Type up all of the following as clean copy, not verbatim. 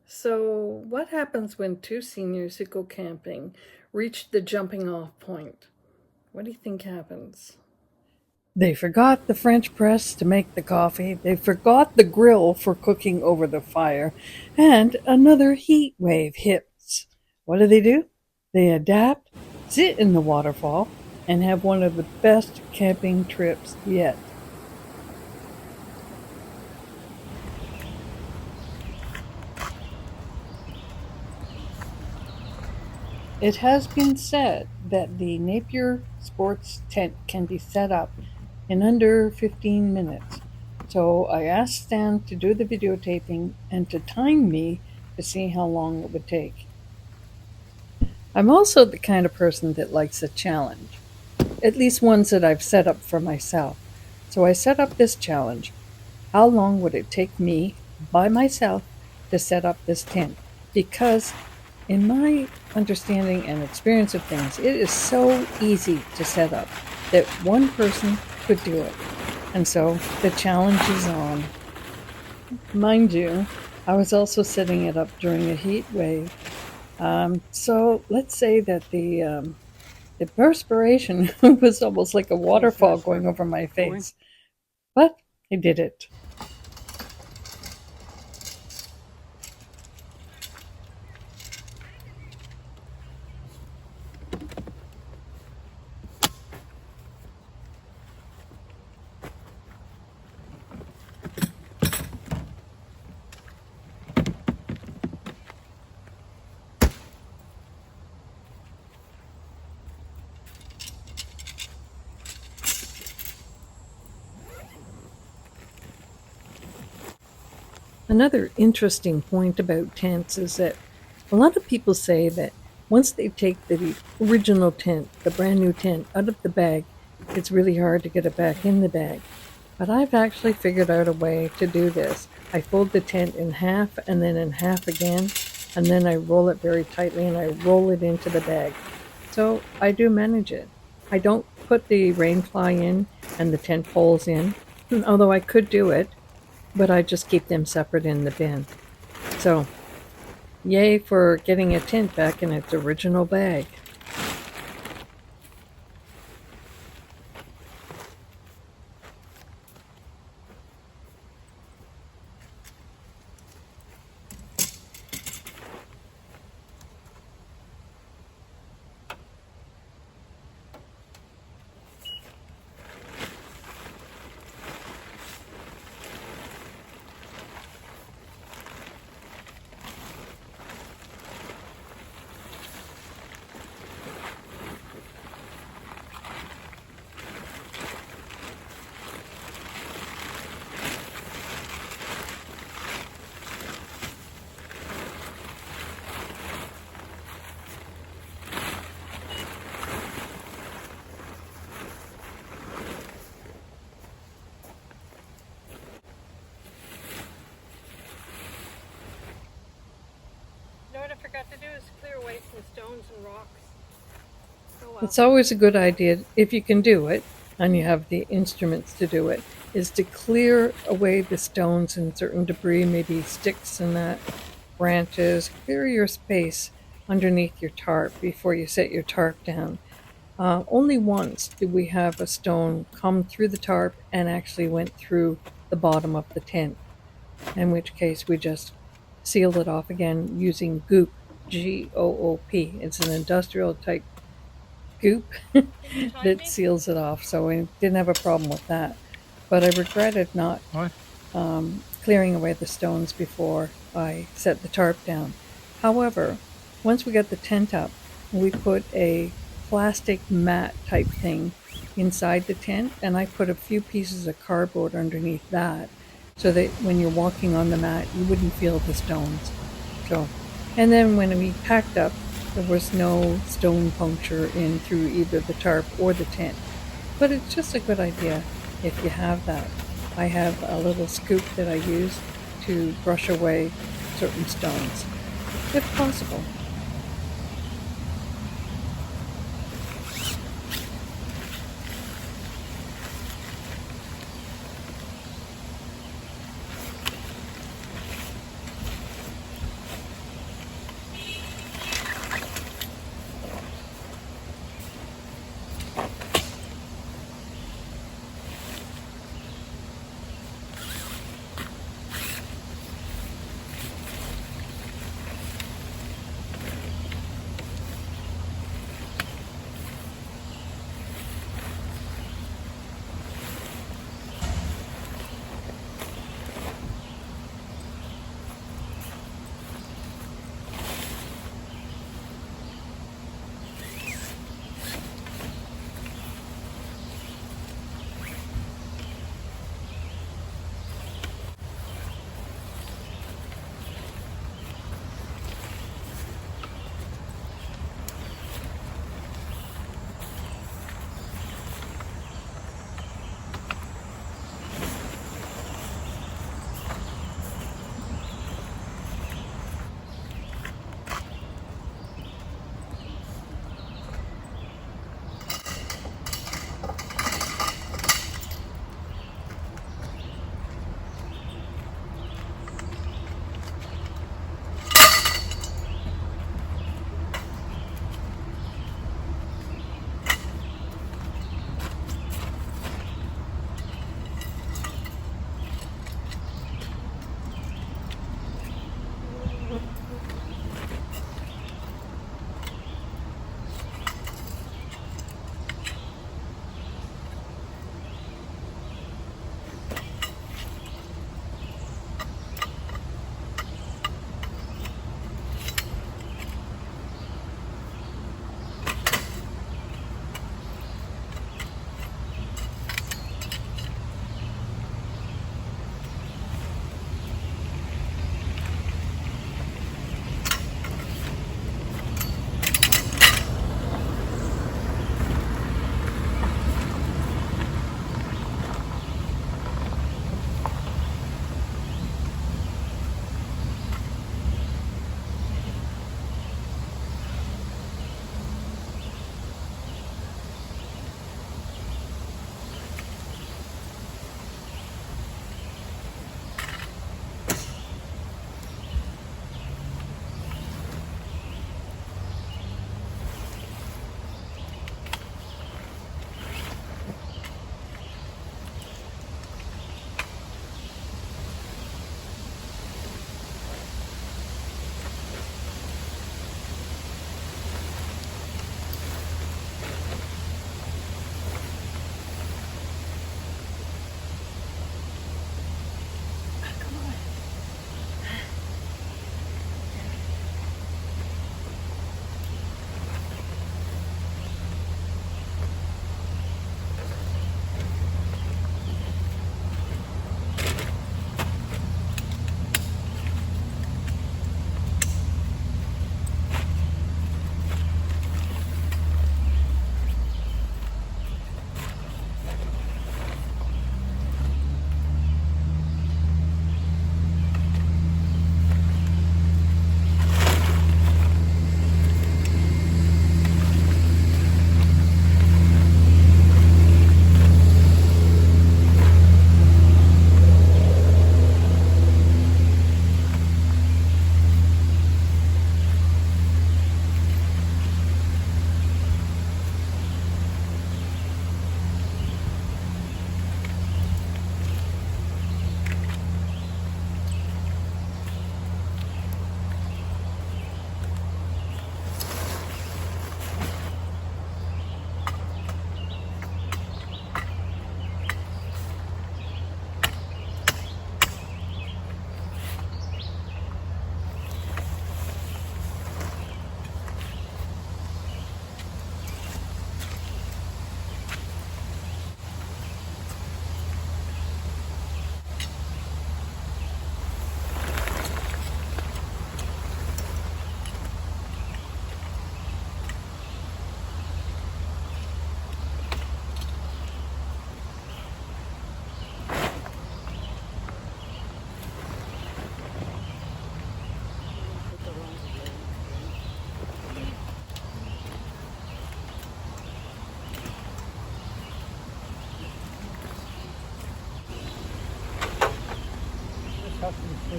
So, what happens when two seniors who go camping reach the jumping off point? What do you think happens? They forgot the French press to make the coffee, they forgot the grill for cooking over the fire, and another heat wave hits. What do? They adapt, sit in the waterfall, and have one of the best camping trips yet. It has been said that the Napier sports tent can be set up in under 15 minutes. So I asked Stan to do the videotaping and to time me to see how long it would take. I'm also the kind of person that likes a challenge, at least ones that I've set up for myself. So I set up this challenge. How long would it take me by myself to set up this tent? Because in my understanding and experience of things, it is so easy to set up that one person could do it. And so the challenge is on. Mind you, I was also setting it up during a heat wave. So let's say that the perspiration was almost like a waterfall going over my face. But I did it. Another interesting point about tents is that a lot of people say that once they take the original tent, the brand new tent, out of the bag, it's really hard to get it back in the bag. But I've actually figured out a way to do this. I fold the tent in half and then in half again, and then I roll it very tightly and I roll it into the bag. So I do manage it. I don't put the rain fly in and the tent poles in, although I could do it, but I just keep them separate in the bin. So, yay for getting a tent back in its original bag. You know what I forgot to do is clear away some stones and rocks. Oh well. It's always a good idea, if you can do it, and you have the instruments to do it, is to clear away the stones and certain debris, maybe sticks and that, branches. Clear your space underneath your tarp before you set your tarp down. Only once did we have a stone come through the tarp and actually went through the bottom of the tent, in which case we just sealed it off again using goop, GOOP. It's an industrial type goop that seals it off, so we didn't have a problem with that. But I regretted not What? clearing away the stones before I set the tarp down. However, once we got the tent up, we put a plastic mat type thing inside the tent, and I put a few pieces of cardboard underneath that so that when you're walking on the mat, you wouldn't feel the stones. So, and then when we packed up, there was no stone puncture in through either the tarp or the tent. But it's just a good idea if you have that. I have a little scoop that I use to brush away certain stones, if possible.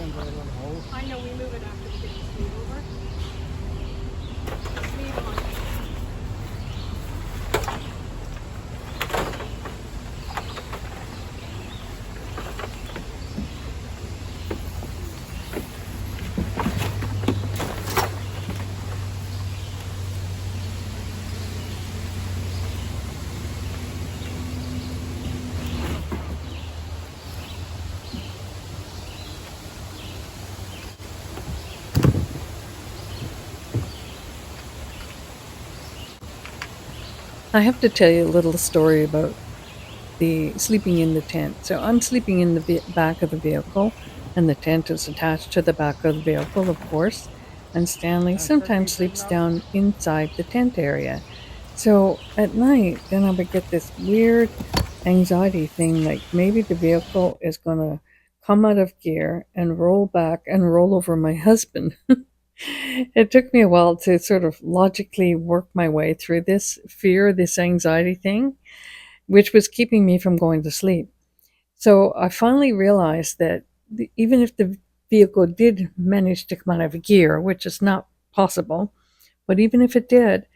I know we move it after we get the sleeve over. Sleeve on. I have to tell you a little story about the sleeping in the tent. So I'm sleeping in the back of the vehicle, and the tent is attached to the back of the vehicle, of course. And Stanley sometimes sleeps down inside the tent area. So at night, then I would get this weird anxiety thing like maybe the vehicle is going to come out of gear and roll back and roll over my husband. It took me a while to sort of logically work my way through this fear, this anxiety thing, which was keeping me from going to sleep. So I finally realized that even if the vehicle did manage to come out of gear, which is not possible, but even if it did,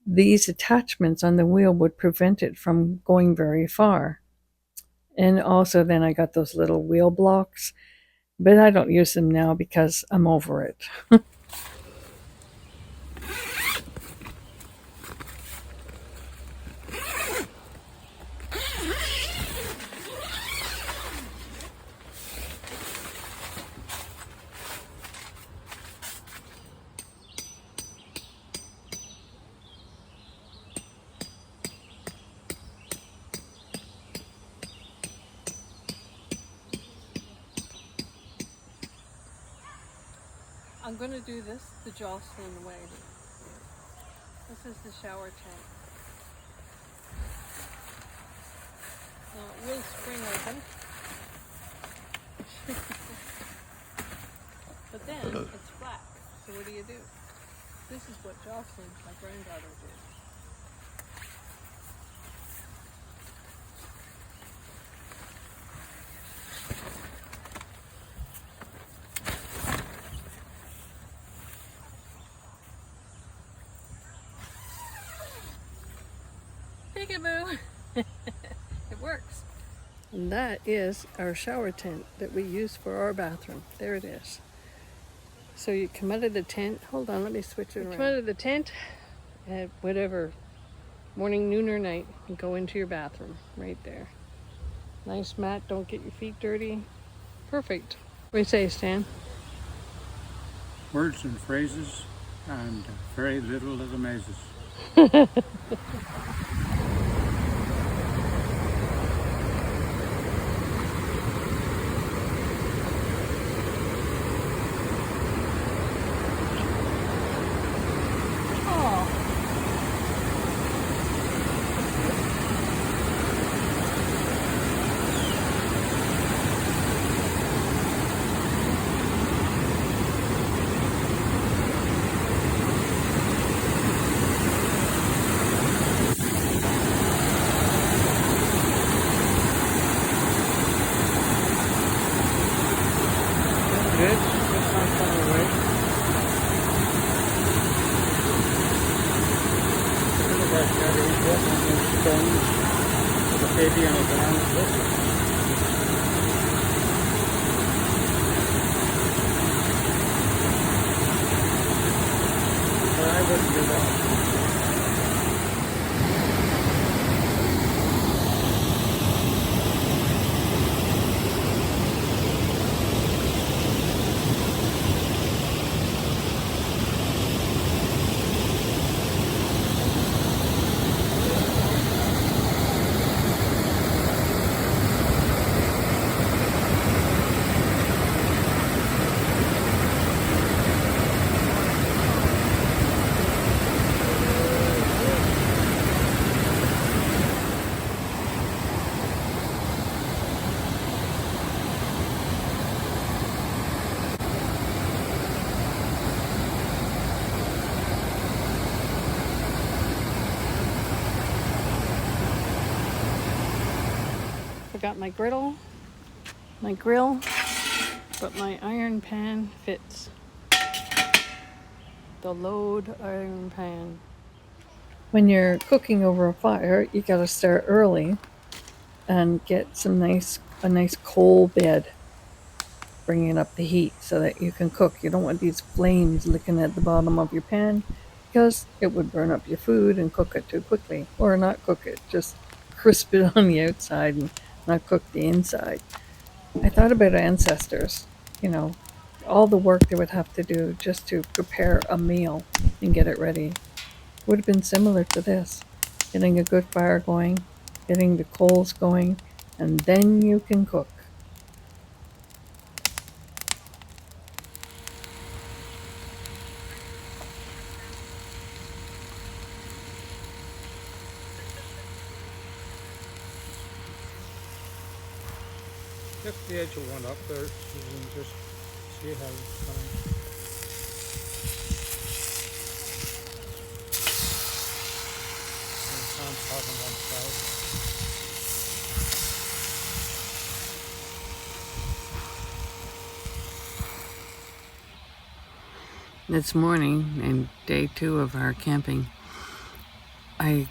these attachments on the wheel would prevent it from going very far. And also, then I got those little wheel blocks, but I don't use them now because I'm over it. I'm going to do this the Jocelyn way. This is the shower tank. Now it will spring open. But then it's flat. So what do you do? This is what Jocelyn, my granddaughter, did. Peekaboo! It works. And that is our shower tent that we use for our bathroom. There it is. So you come out of the tent. Hold on, let me switch it around. Come out of the tent at whatever, morning, noon, or night, and go into your bathroom right there. Nice mat, don't get your feet dirty. Perfect. What do you say, Stan? Words and phrases, and very little that amazes. Good. That's not far away. Look at that guy. He's walking on those stones with a baby on his arms. Look. But I wouldn't do that. I got my grill, but my iron pan fits. The load iron pan. When you're cooking over a fire, you got to start early and get a nice coal bed, bringing up the heat so that you can cook. You don't want these flames licking at the bottom of your pan because it would burn up your food and cook it too quickly, or not cook it, just crisp it on the outside and not cook the inside. I thought about ancestors, you know, all the work they would have to do just to prepare a meal and get it ready. Would have been similar to this, getting a good fire going, getting the coals going, and then you can cook. Just the edge of one up there, so you can just see how it's going. And it's on one side. It's morning and day 2 of our camping. I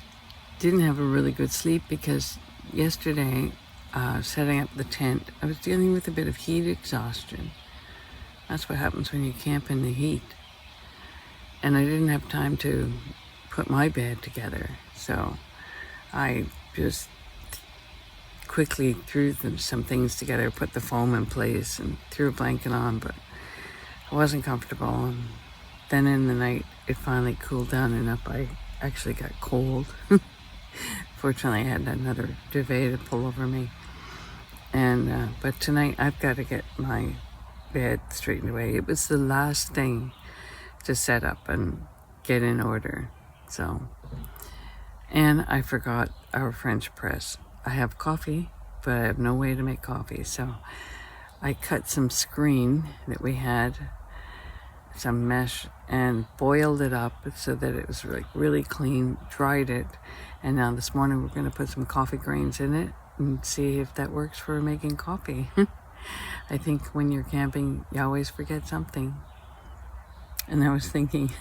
didn't have a really good sleep because yesterday, setting up the tent, I was dealing with a bit of heat exhaustion. That's what happens when you camp in the heat. And I didn't have time to put my bed together, so I just quickly threw some things together, put the foam in place and threw a blanket on, but I wasn't comfortable. And then in the night, it finally cooled down enough. I actually got cold. Fortunately, I had another duvet to pull over me. And but tonight, I've got to get my bed straightened away. It was the last thing to set up and get in order. So, and I forgot our French press. I have coffee, but I have no way to make coffee. So I cut some screen that we had, some mesh, and boiled it up so that it was like really clean, dried it, and now this morning we're going to put some coffee grains in it and see if that works for making coffee. I think when you're camping, you always forget something. And I was thinking,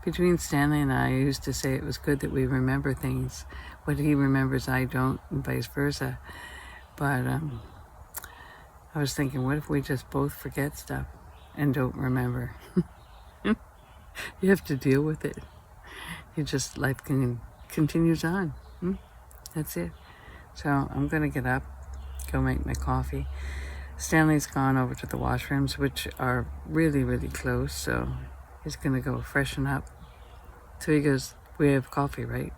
between Stanley and I used to say it was good that we remember things. What he remembers, I don't, and vice versa. But I was thinking, what if we just both forget stuff and don't remember? You have to deal with it. Life continues on. That's it. So I'm going to get up, go make my coffee. Stanley's gone over to the washrooms, which are really, really close. So he's going to go freshen up. So he goes, we have coffee, right?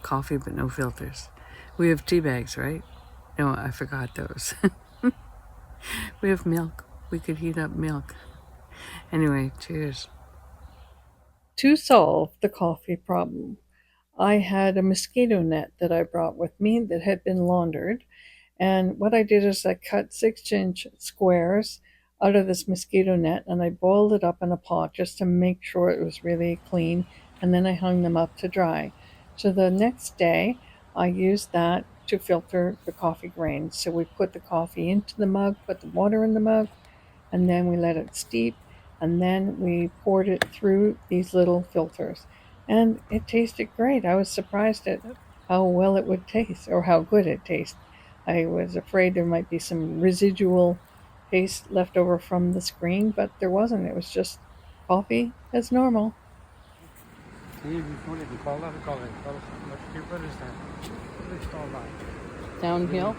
Coffee, but no filters. We have tea bags, right? No, I forgot those. We have milk. We could heat up milk. Anyway, cheers. To solve the coffee problem, I had a mosquito net that I brought with me that had been laundered. And what I did is I cut 6-inch squares out of this mosquito net and I boiled it up in a pot just to make sure it was really clean. And then I hung them up to dry. So the next day, I used that to filter the coffee grains. So we put the coffee into the mug, put the water in the mug, and then we let it steep, and then we poured it through these little filters. And it tasted great. I was surprised at how well it would taste, or how good it tasted. I was afraid there might be some residual taste left over from the screen, but there wasn't. It was just coffee as normal. Can you before they can call that? Call it. What is that? What do they call that? Downhill.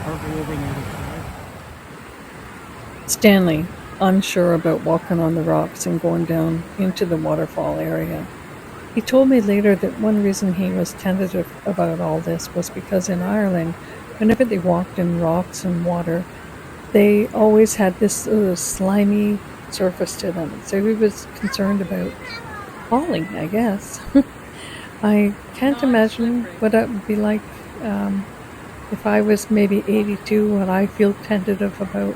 moving inside. Stanley, unsure about walking on the rocks and going down into the waterfall area. He told me later that one reason he was tentative about all this was because in Ireland, whenever they walked in rocks and water, they always had this slimy surface to them. So he was concerned about falling, I guess. I can't imagine what that would be like if I was maybe 82 and I feel tentative about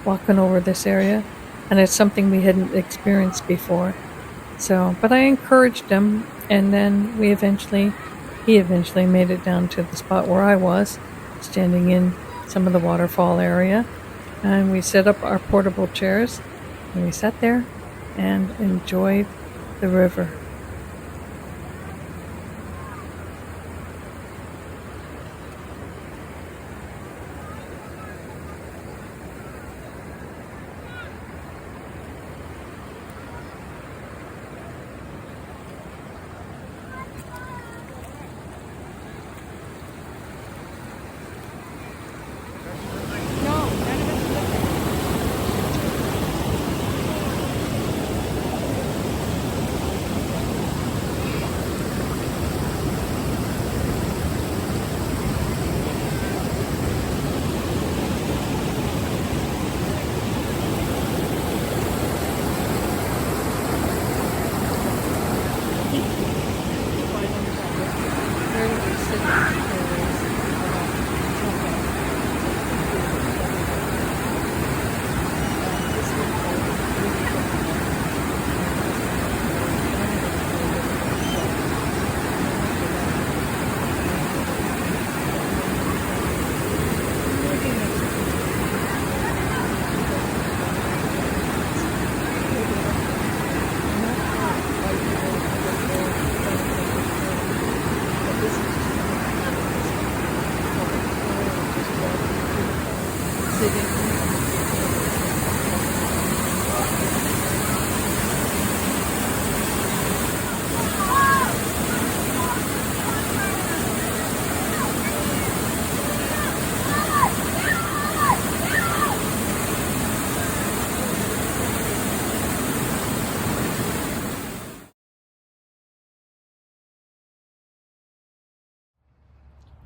walking over this area. And it's something we hadn't experienced before. So, but I encouraged him, and then he eventually made it down to the spot where I was, standing in some of the waterfall area. And we set up our portable chairs, and we sat there and enjoyed the river.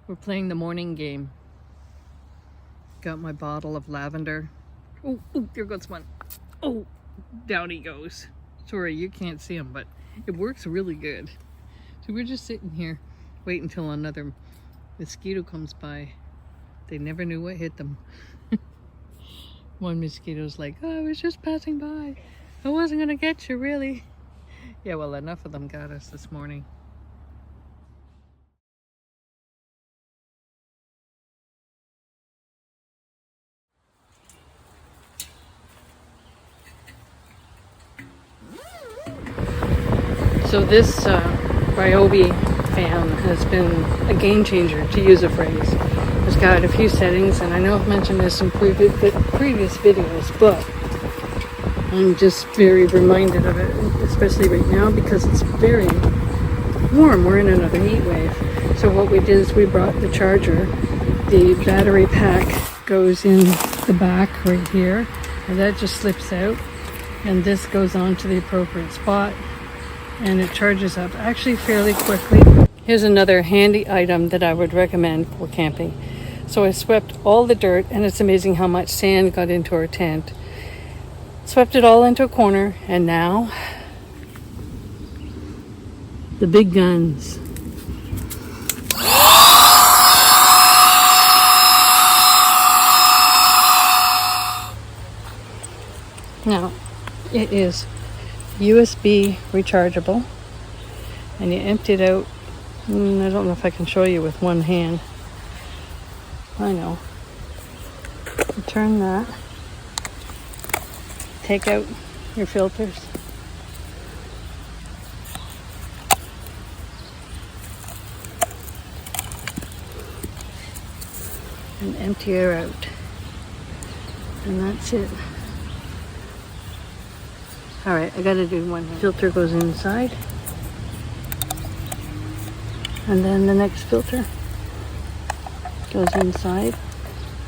We're playing the morning game. Got my bottle of lavender. Oh, there goes one. Oh, down he goes. Sorry, you can't see him, but it works really good. So we're just sitting here waiting until another mosquito comes by. They never knew what hit them. One mosquito's like, oh, I was just passing by. I wasn't gonna get you, really. Yeah, well, enough of them got us this morning. So this Ryobi fan has been a game changer, to use a phrase. It's got a few settings, and I know I've mentioned this in previous videos, but I'm just very reminded of it, especially right now because it's very warm. We're in another heat wave. So what we did is we brought the charger. The battery pack goes in the back right here, and that just slips out, and this goes on to the appropriate spot, and it charges up actually fairly quickly. Here's another handy item that I would recommend for camping. So I swept all the dirt, and it's amazing how much sand got into our tent. Swept it all into a corner, and now the big guns. Now, it is USB rechargeable, and you empty it out. I don't know if I can show you with one hand. I know. You turn that, take out your filters, and empty her out, and that's it. All right, I gotta do one here. Filter goes inside, and then the next filter goes inside,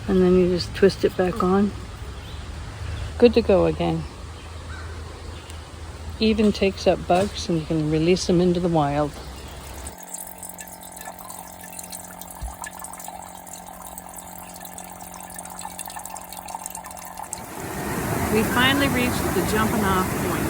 And then you just twist it back on. Good to go again. Even takes up bugs and you can release them into the wild. We finally reached the jumping off point.